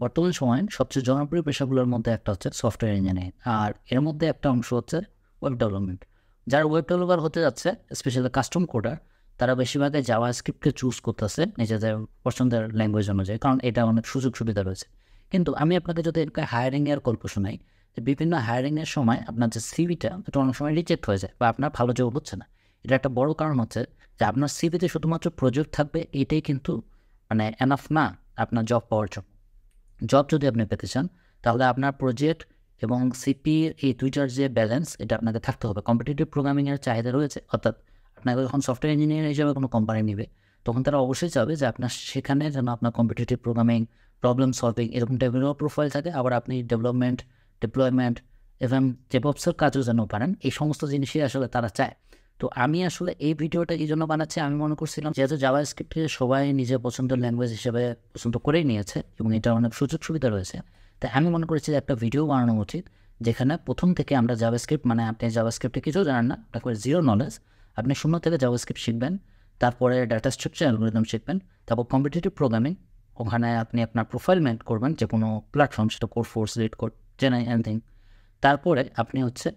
বর্তমান সময়ে সবচেয়ে জনপ্রিয় পেশাগুলোর মধ্যে একটা হচ্ছে সফটওয়্যার ইঞ্জিনিয়ারিং, আর এর মধ্যে একটা অংশ হচ্ছে ওয়েব ডেভেলপমেন্ট। যারা ওয়েব ডেভেলপার হতে যাচ্ছে, স্পেশালি কাস্টম কোডার, তারা বেশিরভাগই জাভাস্ক্রিপ্টকে চুজ করতেছে নিজেদের পছন্দের ল্যাঙ্গুয়েজ অনুযায়ী, কারণ এটা অনেক সুযোগ সুবিধা রয়েছে। কিন্তু আমি আপনাকে যদি হায়ারিংয়ের গল্প শোনাই, যে বিভিন্ন হায়ারিংয়ের সময় আপনার যে সিভিটা এটা অনেক সময় রিজেক্ট হয়ে যায় বা আপনার ভালো জব হচ্ছে না। এটা একটা বড় কারণ হচ্ছে যে আপনার সিভিতে শুধুমাত্র প্রজেক্ট থাকবে, এটাই কিন্তু মানে এনাফ না আপনার জব পাওয়ার জন্য। জব যদি আপনি পেতে চান, তাহলে আপনার প্রজেক্ট এবং সিপির এই দুইটার যে ব্যালেন্স, এটা আপনাকে থাকতে হবে। কম্পিটিটিভ প্রোগ্রামিংয়ের চাহিদা রয়েছে, অর্থাৎ আপনাকে যখন সফটওয়্যার ইঞ্জিনিয়ার হিসেবে কোনো কোম্পানি নেবে, তখন তারা অবশ্যই চাবে যে আপনার সেখানে যেন আপনার কম্পিটিটিভ প্রোগ্রামিং, প্রবলেম সলভিং এরকম টাইপেরও প্রোফাইল থাকে। আবার আপনি ডেভেলপমেন্ট, ডিপ্লয়মেন্ট এবং ডেভঅপসের কাজও যেন পারেন। এই সমস্ত জিনিসই আসলে তারা চায়। তো আমি আসলে এই ভিডিওটা এই জন্য বানাচ্ছি, আমি মনে করছিলাম যেহেতু জাভাস্ক্রিপ্টকে সবাই নিজের পছন্দের ল্যাঙ্গুয়েজ হিসেবে পছন্দ করেই নিয়েছে এবং এটা অনেক সুযোগ সুবিধা রয়েছে, তাই আমি মনে করেছি যে একটা ভিডিও বানানো উচিত যেখানে প্রথম থেকে আমরা জাভাস্ক্রিপ্ট, মানে আপনি জাভাস্ক্রিপ্টে কিছু জানেন না, আপনাকে জিরো নলেজ, আপনি শূন্য থেকে জাভাস্ক্রিপ্ট শিখবেন, তারপরে ডাটা স্ট্রাকচার অ্যালগরিদম শিখবেন, তারপর কম্পিটিটিভ প্রোগ্রামিং, ওখানে আপনি আপনার প্রোফাইল মেন্ট করবেন যে কোনো প্ল্যাটফর্ম, সেটা কোডফোর্স, লিডকোড, জেনাই, এনিথিং। তারপরে আপনি হচ্ছে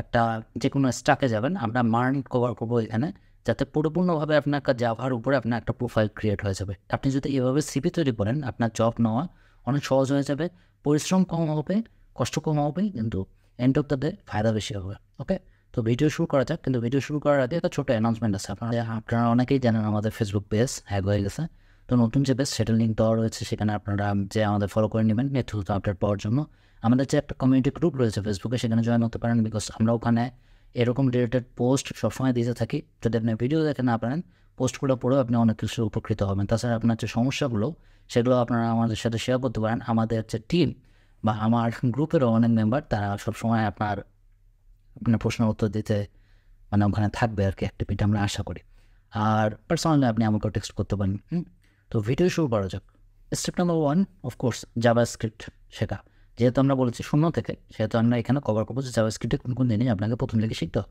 একটা যে কোনো স্টাকে যাবেন, আমরা MERN কভার করবো এখানে, যাতে পরিপূর্ণভাবে আপনার জাভার উপরে আপনার একটা প্রোফাইল ক্রিয়েট হয়ে যাবে। আপনি যদি এভাবে সিভি তৈরি করেন, আপনার জব নেওয়া অনেক সহজ হয়ে যাবে, পরিশ্রম কম হবে, কষ্ট কম হবে, কিন্তু এন্ড অফ দ্য ডে ফায়দা বেশি হবে। ওকে, তো ভিডিও শুরু করা যাক। কিন্তু ভিডিও শুরু করার আগে একটা ছোটো অ্যানাউন্সমেন্ট আছে। আপনারা অনেকেই জানেন আমাদের ফেসবুক পেজ হ্যাক হয়ে গেছে। তো নতুন যে পেজ, সেটার লিঙ্ক দেওয়া রয়েছে, সেখানে আপনারা যে আমাদের ফলো করে নেবেন নিত্য আপডেট পাওয়ার জন্য। আমাদের যে একটা কমিউনিটি গ্রুপ রয়েছে ফেসবুকে, সেখানে জয়েন হতে পারেন, বিকজ আমরা ওখানে এরকম রিলেটেড পোস্ট সবসময় দিতে থাকি। যদি আপনি ভিডিও দেখে না পারেন, পোস্টগুলো পড়েও আপনি অনেক কিছু উপকৃত হবেন। তাছাড়া আপনার যে সমস্যাগুলো, সেগুলো আপনারা আমাদের সাথে শেয়ার করতে পারেন। আমাদের যে টিম বা আমার গ্রুপেরও অনেক মেম্বার, তারা সবসময় আপনার প্রশ্নের উত্তর দিতে মানে ওখানে থাকবে আর কি, অ্যাক্টিভিটি আমরা আশা করি। আর পার্সোনালি আপনি আমাকে টেক্সট করতে পারেন। তো ভিডিও শুরু করা যাক। স্টেপ নাম্বার 1, অফকোর্স জাভাস্ক্রিপ্ট শেখা। যেহেতু আমরা বলেছি শূন্য থেকে, সেহেতু আমরা এখানে কভার করবো যে জাভাস্ক্রিপ্টে কোন কোন জিনিস আপনাকে প্রথম থেকে শিখতে হবে।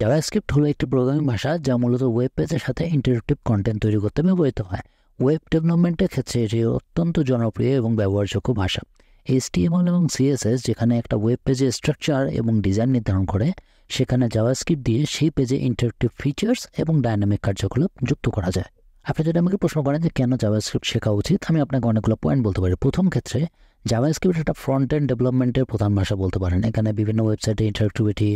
জাভাস্ক্রিপ্ট হলো একটি প্রোগ্রামিং ভাষা যা মূলত ওয়েব পেজের সাথে ইন্টারেক্টিভ কন্টেন্ট তৈরি করতে ব্যবহৃত হয়। ওয়েব ডেভেলপমেন্টের ক্ষেত্রে এটি অত্যন্ত জনপ্রিয় এবং ব্যবহারযোগ্য ভাষা। HTML এবং CSS যেখানে একটা ওয়েব পেজের স্ট্রাকচার এবং ডিজাইন নির্ধারণ করে, সেখানে জাভাস্ক্রিপ্ট দিয়ে সেই পেজে ইন্টারেক্টিভ ফিচার্স এবং ডাইনামিক কার্যকলাপ যুক্ত করা যায়। আপনি যদি আমাকে প্রশ্ন করেন যে কেন জাভাস্ক্রিপ্ট শেখা উচিত, আমি আপনাকে অনেকগুলো পয়েন্ট বলতে পারি। প্রথম ক্ষেত্রে জাভাস্ক্রিপ্ট একটা ফ্রন্ট এন্ড ডেভেলপমেন্টের প্রধান ভাষা বলতে পারেন। এখানে বিভিন্ন ওয়েবসাইটে ইন্টারেক্টিভিটি,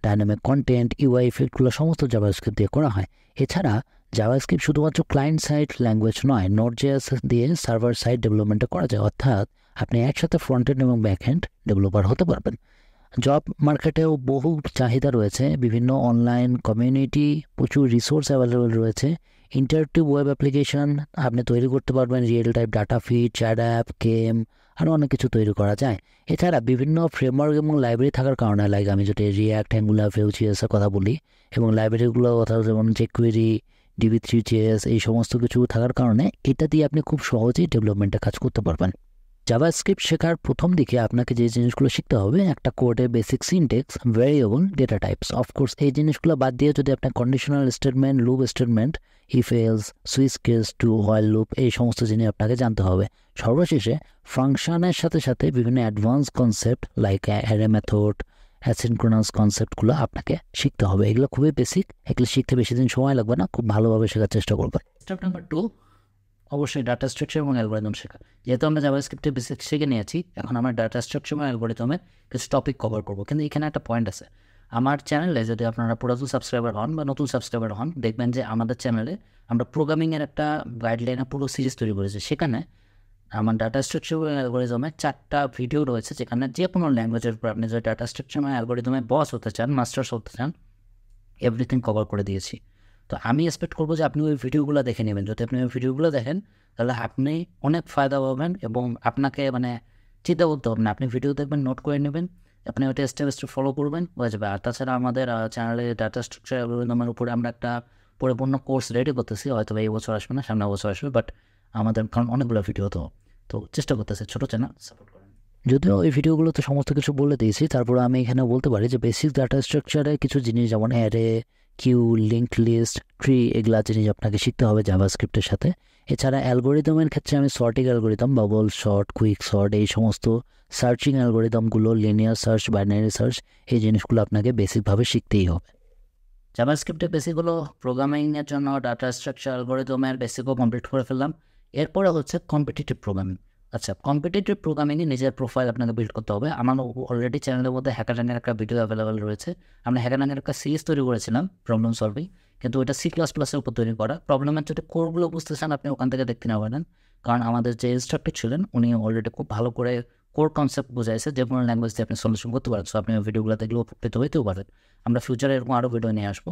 ডাইনামিক কন্টেন্ট, UI ইফেক্টগুলো সমস্ত জাভাস্ক্রিপ্ট দিয়ে করা হয়। এছাড়া জাভাস্ক্রিপ্ট শুধুমাত্র ক্লায়েন্ট সাইড ল্যাঙ্গুয়েজ নয়, Node.js দিয়ে সার্ভার সাইড ডেভেলপমেন্টে করা যায়, অর্থাৎ আপনি একসাথে ফ্রন্ট এন্ড এবং ব্যাক এন্ড ডেভেলপার হতে পারবেন। জব মার্কেটেও বহু চাহিদা রয়েছে, বিভিন্ন অনলাইন কমিউনিটি, প্রচুর রিসোর্স অ্যাভেলেবল রয়েছে। ইন্টারেক্টিভ ওয়েব অ্যাপ্লিকেশন আপনি তৈরি করতে পারবেন, real type data feed, chat app, game, আরও অনেক কিছু তৈরি করা যায়। এছাড়া বিভিন্ন ফ্রেমওয়ার্ক এবং লাইব্রেরি থাকার কারণে, লাইক আমি যদি রিয়াক্ট, অ্যাঙ্গুলার, Vue.js-এর কথা বলি, এবং লাইব্রেরিগুলোর কথা যেমন jQuery, DB3.js, এই সমস্ত কিছু থাকার কারণে এটা দিয়ে আপনি খুব সহজেই ডেভেলপমেন্টে কাজ করতে পারবেন। জাভাস্ক্রিপ্ট শেখার প্রথম দিকে আপনাকে যে জিনিসগুলো শিখতে হবে, একটা কোডের basic syntax, variable, data types. Of course এই জিনিসগুলো বাদ দিয়ে যদি আপনার conditional statement, loop statement, if else, switch case, do while loop, এই সমস্ত জিনিস আপনাকে জানতে হবে। সর্বশেষে ফাংশনের সাথে সাথে বিভিন্ন advance concept like array method, asynchronous কনসেপ্টগুলো আপনাকে শিখতে হবে। এগুলো খুবই বেসিক, এগুলো শিখতে বেশি দিন সময় লাগবে না, খুব ভালোভাবে শেখার চেষ্টা করবেন। স্টেপ নাম্বার 2, অবশ্যই ডাটা স্ট্রাকচার এবং অ্যালগরিদম শেখা। যেহেতু আমরা জাভাস্ক্রিপ্টে বেসিক শিখে নিয়েছি, এখন আমরা ডাটা স্ট্রাকচার এবং অ্যালগরিদমের কিছু টপিক কভার করবো। কিন্তু এখানে একটা পয়েন্ট আছে, আমার চ্যানেলে যদি আপনারা পুরাতন সাবস্ক্রাইবার হন বা নতুন সাবস্ক্রাইবার হন, দেখবেন যে আমাদের চ্যানেলে আমরা প্রোগ্রামিংয়ের একটা গাইডলাইনের পুরো সিরিজ তৈরি করেছি। সেখানে আমার ডাটা স্ট্রাকচার এবং অ্যালগরিদমের 4টা ভিডিও রয়েছে, যেখানে যে কোনো ল্যাঙ্গুয়েজের উপর আপনি যদি ডাটা স্ট্রাকচার এবং অ্যালগরিদমের বস হতে চান, মাস্টার্স হতে চান, এভরিথিং কভার করে দিয়েছি। তো আমি এক্সপেক্ট করবো যে আপনি ওই ভিডিওগুলো দেখে নেবেন। যদি আপনি ওই ভিডিওগুলো দেখেন, তাহলে আপনি অনেক ফায়দা পাবেন এবং আপনাকে মানে চিন্তা করতে হবে না। আপনি ভিডিও দেখবেন, নোট করে নেবেন, আপনি ওইটা স্টেপ স্টেপ ফলো করবেন, হয়ে যাবে। আর তাছাড়া আমাদের চ্যানেলে ডাটা স্ট্রাকচার অ্যালগরিদমের উপরে আমরা একটা পরিপূর্ণ কোর্স রেডি করতেছি, হয়তো এই বছর আসবে না, সামনের বছর আসবে, বাট আমাদের কারণ অনেকগুলো ভিডিও তো চেষ্টা করতেছে, ছোটো চ্যানেল সাপোর্ট করেন। যদিও ওই ভিডিওগুলোতে সমস্ত কিছু বলে দিয়েছি, তারপরে আমি এখানে বলতে পারি যে বেসিক ডাটা স্ট্রাকচারে কিছু জিনিস যেমন array, queue, linked list, tree, এগুলা জিনিস আপনাকে শিখতে হবে জাভাস্ক্রিপ্টের সাথে। এছাড়া অ্যালগোরিদমের ক্ষেত্রে আমি sorting algorithm, bubble sort, quick sort, এই সমস্ত সার্চিং অ্যালগোরিদমগুলো, লিনিয়ার সার্চ, বাইনারি সার্চ, এই জিনিসগুলো আপনাকে বেসিকভাবে শিখতেই হবে। জাভাস্ক্রিপ্টের বেসিক হলো প্রোগ্রামিংয়ের জন্য ডাটা স্ট্রাকচার অ্যালগোরিদমের বেসিকও কমপ্লিট করে ফেললাম। এরপরে হচ্ছে কম্পিটিটিভ প্রোগ্রামিং। আচ্ছা, কম্পিটিটিভ প্রোগ্রামিংয়ে নিজের প্রোফাইল আপনাকে বিল্ড করতে হবে। আমার অলরেডি চ্যানেলের মধ্যে হ্যাকাটানের একটা ভিডিও অ্যাভেলেবেল রয়েছে। আমরা হ্যাকাটানের একটা সিরিজ তৈরি করেছিলাম প্রবলেম সলভিং, কিন্তু ওটা C++-এর উপর তৈরি করা। প্রবলেমের যদি কোরগুলো বুঝতে চান আপনি ওখান থেকে দেখতে পারেন, কারণ আমাদের যে ইনস্ট্রাক্টর ছিলেন উনি অলরেডি খুব ভালো করে কোর কনসেপ্ট বোঝাইছে, যে কোনো ল্যাঙ্গুয়েজ দিয়ে আপনি সলিউশন করতে পারেন। সো আপনি ভিডিওগুলো দেখলে উপকৃত হইতেও পারেন। আমরা ফিউচারে এরকম আরও ভিডিও নিয়ে আসবো।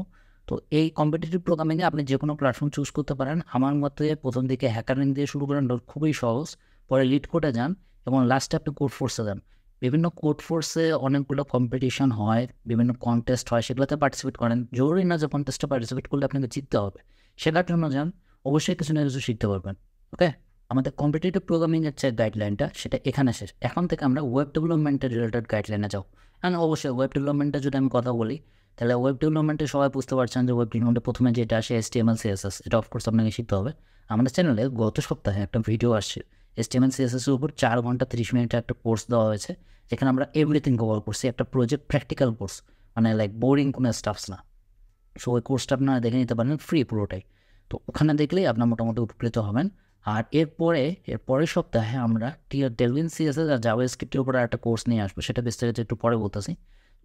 তো এই কম্পিটিটিভ প্রোগ্রামিংয়ে আপনি যে কোনো প্ল্যাটফর্ম চুজ করতে পারেন। আমার মতে প্রথম দিকে হ্যাকারিং দিয়ে শুরু করেন, খুবই সহজ, পরে লিড কোডে যান এবং লাস্টে আপনি কোড ফোর্সে যান। বিভিন্ন কোড ফোর্সে অনেকগুলো কম্পিটিশন হয়, বিভিন্ন কন্টেস্ট হয়, সেগুলোতে পার্টিসিপেট করেন। জরুরি না যে কন্টেস্টে পার্টিসিপেট করলে আপনাকে জিততে হবে, শেখার জন্য যান, অবশ্যই কিছু না কিছু শিখতে পারবেন। ওকে, আমাদের কম্পিটিটিভ প্রোগ্রামিংয়ের যে গাইডলাইনটা সেটা এখানে শেষ। এখন থেকে আমরা ওয়েব ডেভেলপমেন্টের রিলেটেড গাইডলাইনে যাও। অ্যান্ড অবশ্যই ওয়েব ডেভেলপমেন্টের যদি আমি কথা বলি, তাহলে ওয়েব ডেভেলপমেন্টে সবাই বুঝতে পারছেন যে ওয়েব ডেভেলপমেন্টে প্রথমে যেটা আসে HTML CSS, এটা অফকোর্স আপনাকে শিখতে হবে। আমাদের চ্যানেলে গত সপ্তাহে একটা ভিডিও আসছে HTML CSS এর উপর 4 ঘন্টা 30 মিনিটের একটা কোর্স দেওয়া হয়েছে, যেখানে আমরা এভরিথিং কভার করছি। একটা প্রজেক্ট প্র্যাকটিক্যাল কোর্স, মানে লাইক বোরিং কোনো স্টাফস না। সো ওই কোর্সটা আপনারা দেখে নিতে পারেন, ফ্রি পুরোটাই। তো ওখানে দেখলেই আপনার মোটামুটি উপকৃত হবেন। আর এরপরের সপ্তাহে আমরা টেলভিন CSS আর জাভাস্ক্রিপ্টের উপর একটা কোর্স নিয়ে আসবো, সেটা বিস্তারিত একটু পরে বলতেছি।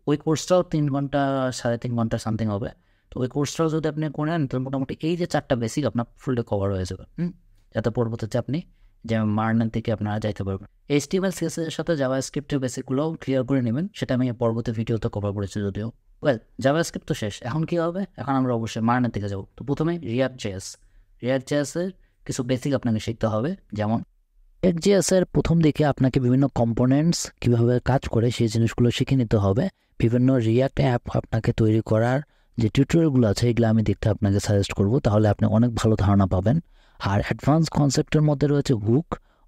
ওই কোর্সটাও 3 ঘন্টা 3.5 ঘন্টা সামথিং হবে। তো ওই কোর্সটাও যদি আপনি করেন তাহলে মোটামুটি এই যে 4টা বেসিক আপনার ফুললি কভার হয়ে যাবে, যাতে পরবর্তীতে আপনি যে MERN থেকে আপনারা যাইতে পারবেন। HTML CSS এর সাথে জাভাস্ক্রিপ্টের বেসিকগুলো ক্লিয়ার করে নেবেন, সেটা আমি পরবর্তী ভিডিওতে কভার করেছি যদিও। জাভাস্ক্রিপ্ট তো শেষ, এখন কী হবে? এখন আমরা অবশ্যই MERN থেকে যাব। তো প্রথমে React.js-এর কিছু বেসিক আপনাকে শিখতে হবে। যেমন React.js-এর প্রথম দিকে আপনাকে বিভিন্ন কম্পোনেন্টস কীভাবে কাজ করে সেই জিনিসগুলো শিখে নিতে হবে। বিভিন্ন রিয়াক্ট অ্যাপ আপনাকে তৈরি করার যে টিউটোরিয়ালগুলো আছে এগুলো আমি দেখতে আপনাকে সাজেস্ট করব, তাহলে আপনি অনেক ভালো ধারণা পাবেন। আর অ্যাডভান্স কনসেপ্টের মধ্যে রয়েছে হুক।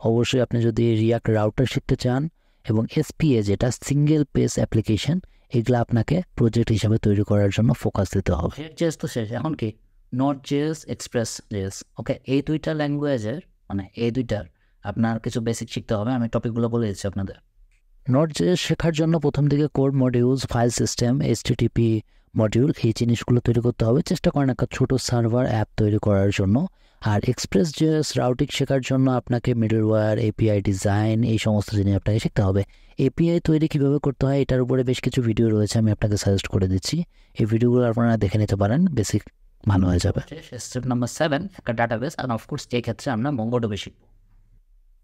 অবশ্যই আপনি যদি রিয়াক্ট রাউটার শিখতে চান, এবং SPA যেটা সিঙ্গেল পেজ অ্যাপ্লিকেশন, এগুলো আপনাকে প্রজেক্ট হিসাবে তৈরি করার জন্য ফোকাস দিতে হবে। React.js তো শেষ, এখন কি Node.js, Express.js। ওকে, এই দুইটা ল্যাঙ্গুয়েজের মানে এই দুইটার আপনার কিছু বেসিক শিখতে হবে। আমি টপিকগুলো বলে দিচ্ছি আপনাদের। Node.js শেখার জন্য প্রথম দিকে code modules, file system, HTTP module, এই জিনিসগুলো তৈরি করতে হবে। চেষ্টা করেন একটা ছোটো সার্ভার অ্যাপ তৈরি করার জন্য। আর Express.js রাউটিং শেখার জন্য আপনাকে মিডলওয়্যার, API ডিজাইন, এই সমস্ত জিনিস আপনাকে শিখতে হবে। API তৈরি কীভাবে করতে হয় এটার উপরে বেশ কিছু ভিডিও রয়েছে, আমি আপনাকে সাজেস্ট করে দিচ্ছি। এই ভিডিওগুলো আপনারা দেখে নিতে পারেন, বেসিক ভালো হয়ে যাবে। স্টেপ নাম্বার 7, একটা ডাটাবেস। আর অফকোর্স এই ক্ষেত্রে আমরা MongoDB শিখব।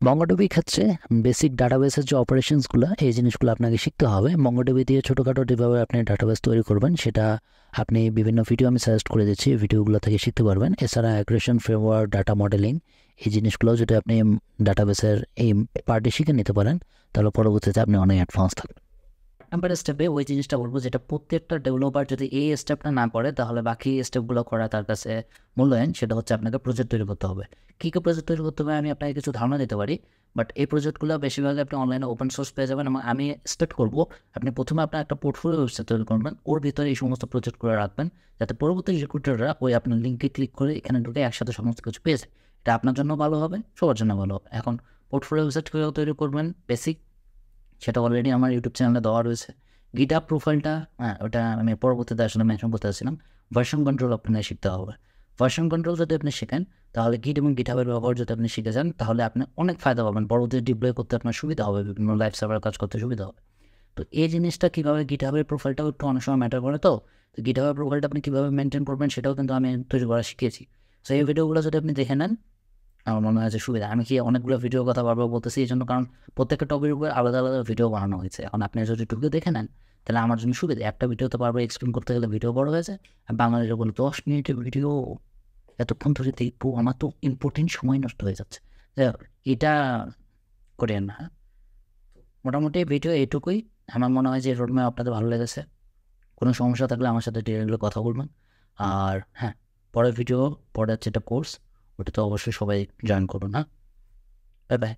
MongoDB ক্ষেত্রে বেসিক ডাটাবেসের যে অপারেশনসগুলো, এই জিনিসগুলো আপনাকে শিখতে হবে। MongoDB দিয়ে ছোটোখাটো যেভাবে আপনি ডাটাবেস তৈরি করবেন সেটা আপনি বিভিন্ন ভিডিও আমি সাজেস্ট করে দিচ্ছি, ভিডিওগুলো থেকে শিখতে পারবেন। এছাড়া অ্যাগ্রেশন ফ্রেমওয়ার্ক, ডাটা মডেলিং, এই জিনিসগুলো যদি আপনি ডাটাবেসের এই পার্টে শিখে নিতে পারেন তাহলে পরবর্তীতে আপনি অনেক অ্যাডভান্স থাকবেন। নাম্বার স্টেপে ওই জিনিসটা বলবো যেটা প্রত্যেকটা ডেভেলপার যদি এই স্টেপটা না করে তাহলে বাকি স্টেপগুলো করা তার কাছে মূল্যায়ন। সেটা হচ্ছে আপনাকে প্রজেক্ট তৈরি করতে হবে। কী কী প্রজেক্ট তৈরি করতে হবে আমি আপনাকে কিছু ধারণা দিতে পারি, বাট এই প্রজেক্টগুলো বেশিরভাগ আপনি অনলাইনে ওপেন সোর্স পেয়ে যাবেন। এবং আমি এক্সপেক্ট করবো আপনি প্রথমে আপনার একটা পোর্টফোলিও ওয়েবসাইট তৈরি করবেন, ওর ভিতরে এই সমস্ত প্রজেক্টগুলো রাখবেন, যাতে পরবর্তী রিক্রুটাররা ওই আপনার লিঙ্কে ক্লিক করে এখানে ঢুকে একসাথে সমস্ত কিছু পেয়ে যায়। এটা আপনার জন্য ভালো হবে, সবার জন্য ভালো হবে। এখন পোর্টফোলিও ওয়েবসাইট তৈরি করবেন বেসিক, সেটা অলরেডি আমার ইউটিউব চ্যানেলে দেওয়া রয়েছে। গিটহাব প্রোফাইলটা ওটা আমি পরবর্তীতে আসলে মেনশন করতে চাচ্ছিলাম। ভার্সন কন্ট্রোল আপনাকে শিখতে হবে। ভার্সন কন্ট্রোল যদি আপনি শেখেন তাহলে গিট এবং গিটহাবের ব্যবহার যদি আপনি শিখে যান তাহলে আপনি অনেক ফায়দা পাবেন। পরবর্তীতে ডিপ্লয় করতে আপনার সুবিধা হবে, বিভিন্ন লাইভ সার্ভার কাজ করতে সুবিধা হবে। তো এই জিনিসটা কীভাবে গিটহাবের প্রোফাইলটাও একটু অনেক সময় ম্যাটার করে। তো গিটহাবের প্রোফাইলটা আপনি কীভাবে মেনটেন করবেন সেটাও কিন্তু আমি তৈরি করা শিখিয়েছি। সো এই ভিডিওগুলো যদি আপনি দেখে নেন আমার মনে হয় যে সুবিধা। আমি কি অনেকগুলো ভিডিওর কথা বারবার বলতেছি এই জন্য, কারণ প্রত্যেকটা টপিকের উপর আলাদা আলাদা ভিডিও বানানো হয়েছে। এখন আপনি যদি টুকু দেখে নেন তাহলে আমার জন্য সুবিধা। একটা ভিডিওতে বারবার এক্সপ্লেন করতে গেলে ভিডিও বড় হয়েছে। আর বাংলাদেশে বলে 10 মিনিটের ভিডিও এতক্ষণ ধরে দেখবো, আমার তো ইম্পর্টেন্ট সময় নষ্ট হয়ে যাচ্ছে। এটা করেন না। মোটামুটি ভিডিও এইটুকুই। আমার মনে হয় যে রোডম্যাপ আপনাদের ভালো লেগেছে। কোনো সমস্যা থাকলে আমার সাথে ডিরেক্টলি কথা বলবেন। আর হ্যাঁ, পরের যেটা কোর্স ওটা তো অবশ্যই সবাই জয়েন করুন। Bye bye.